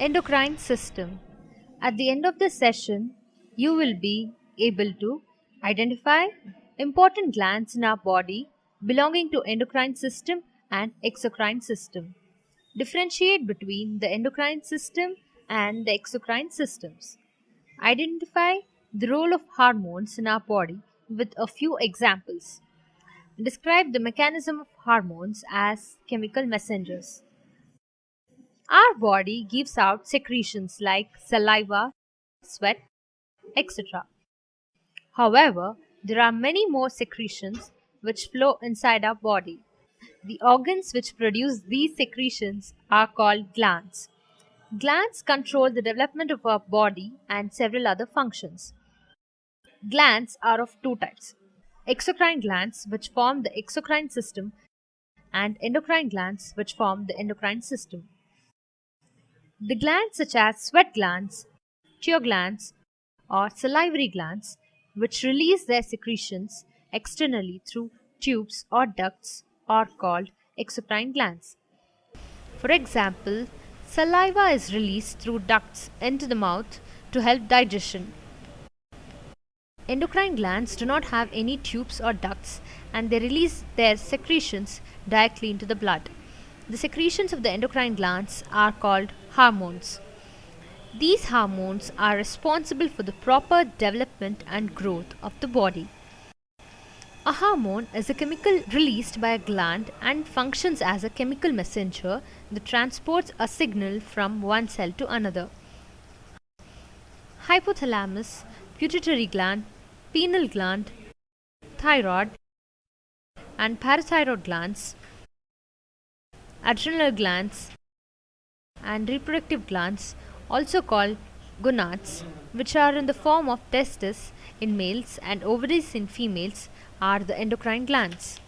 Endocrine system. At the end of the session, you will be able to identify important glands in our body belonging to endocrine system and exocrine system. Differentiate between the endocrine system and the exocrine systems. Identify the role of hormones in our body with a few examples. Describe the mechanism of hormones as chemical messengers. Our body gives out secretions like saliva, sweat, etc. However, there are many more secretions which flow inside our body. The organs which produce these secretions are called glands. Glands control the development of our body and several other functions. Glands are of two types: exocrine glands, which form the exocrine system, and endocrine glands, which form the endocrine system. The glands, such as sweat glands, tear glands, or salivary glands, which release their secretions externally through tubes or ducts, are called exocrine glands. For example, saliva is released through ducts into the mouth to help digestion. Endocrine glands do not have any tubes or ducts, and they release their secretions directly into the blood. The secretions of the endocrine glands are called hormones. These hormones are responsible for the proper development and growth of the body. A hormone is a chemical released by a gland and functions as a chemical messenger that transports a signal from one cell to another. Hypothalamus, pituitary gland, pineal gland, thyroid, and parathyroid glands, adrenal glands, and reproductive glands, also called gonads, which are in the form of testes in males and ovaries in females, are the endocrine glands.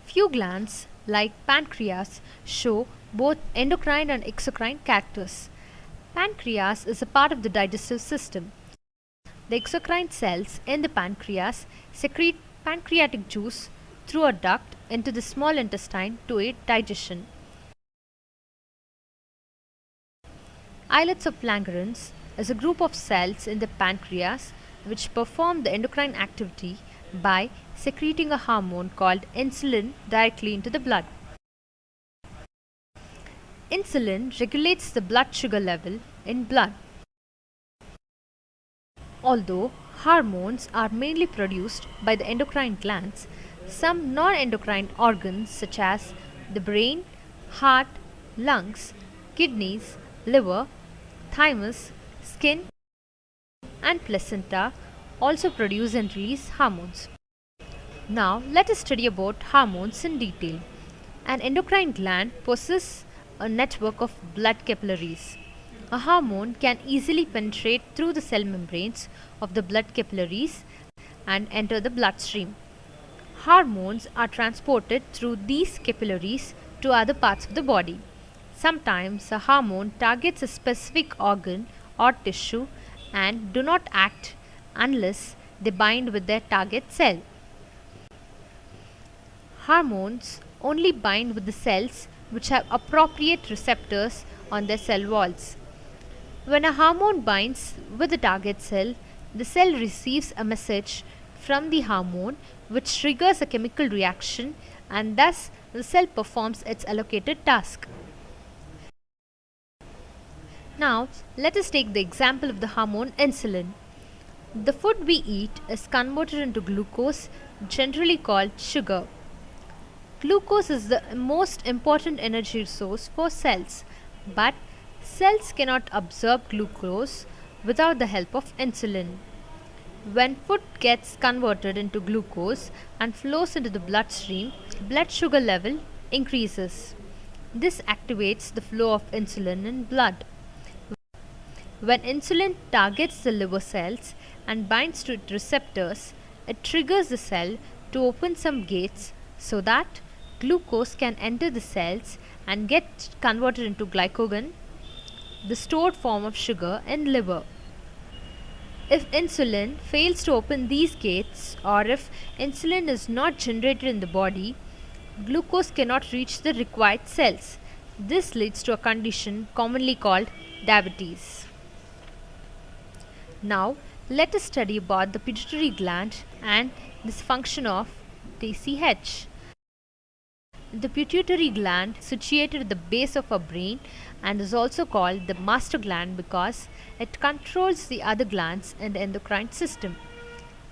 Few glands, like pancreas, show both endocrine and exocrine characters. Pancreas is a part of the digestive system. The exocrine cells in the pancreas secrete pancreatic juice through a duct into the small intestine to aid digestion. Islets of Langerhans is a group of cells in the pancreas which perform the endocrine activity by secreting a hormone called insulin directly into the blood. Insulin regulates the blood sugar level in blood. Although hormones are mainly produced by the endocrine glands, some non-endocrine organs such as the brain, heart, lungs, kidneys, liver, thymus, skin, and placenta also produce and release hormones. Now let us study about hormones in detail. An endocrine gland possesses a network of blood capillaries. A hormone can easily penetrate through the cell membranes of the blood capillaries and enter the bloodstream. Hormones are transported through these capillaries to other parts of the body. Sometimes a hormone targets a specific organ or tissue and do not act unless they bind with their target cell. Hormones only bind with the cells which have appropriate receptors on their cell walls. When a hormone binds with the target cell, the cell receives a message from the hormone which triggers a chemical reaction, and thus the cell performs its allocated task. Now let us take the example of the hormone insulin. The food we eat is converted into glucose, generally called sugar. Glucose is the most important energy source for cells, but cells cannot absorb glucose without the help of insulin. When food gets converted into glucose and flows into the bloodstream, blood sugar level increases. This activates the flow of insulin in blood. When insulin targets the liver cells and binds to its receptors, it triggers the cell to open some gates so that glucose can enter the cells and get converted into glycogen, the stored form of sugar in liver. If insulin fails to open these gates, or if insulin is not generated in the body, glucose cannot reach the required cells. This leads to a condition commonly called diabetes. Now, let us study about the pituitary gland and this function of TSH. The pituitary gland is situated at the base of our brain and is also called the master gland because it controls the other glands in the endocrine system.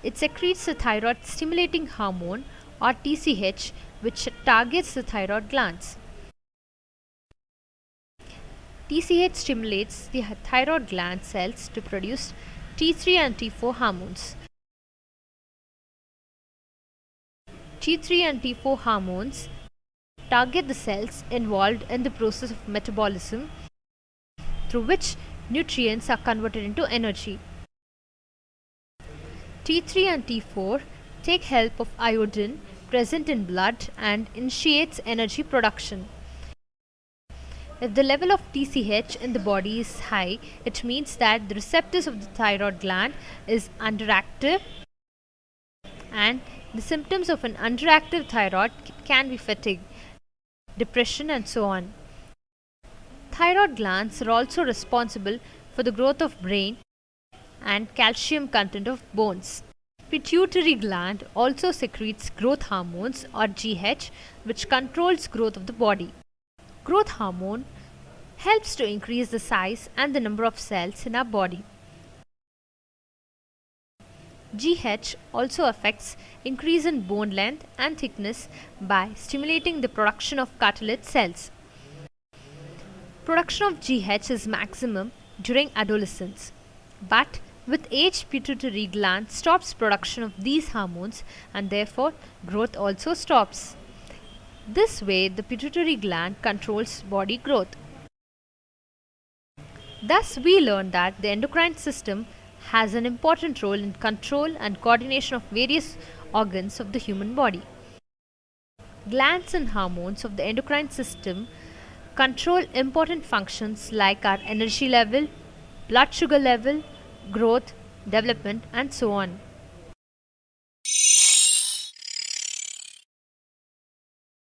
It secretes the thyroid stimulating hormone or TSH, which targets the thyroid glands. TSH stimulates the thyroid gland cells to produce T3 and T4 hormones. T3 and T4 hormones target the cells involved in the process of metabolism through which nutrients are converted into energy. T3 and T4 take help of iodine present in blood and initiates energy production. If the level of TSH in the body is high, it means that the receptors of the thyroid gland is underactive, and the symptoms of an underactive thyroid can be fatigue, depression and so on. Thyroid glands are also responsible for the growth of brain and calcium content of bones. Pituitary gland also secretes growth hormones or GH, which controls growth of the body. Growth hormone helps to increase the size and the number of cells in our body. GH also affects increase in bone length and thickness by stimulating the production of cartilage cells. Production of GH is maximum during adolescence, but with age pituitary gland stops production of these hormones and therefore growth also stops. This way the pituitary gland controls body growth. Thus we learn that the endocrine system has an important role in control and coordination of various organs of the human body. Glands and hormones of the endocrine system control important functions like our energy level, blood sugar level, growth, development and so on.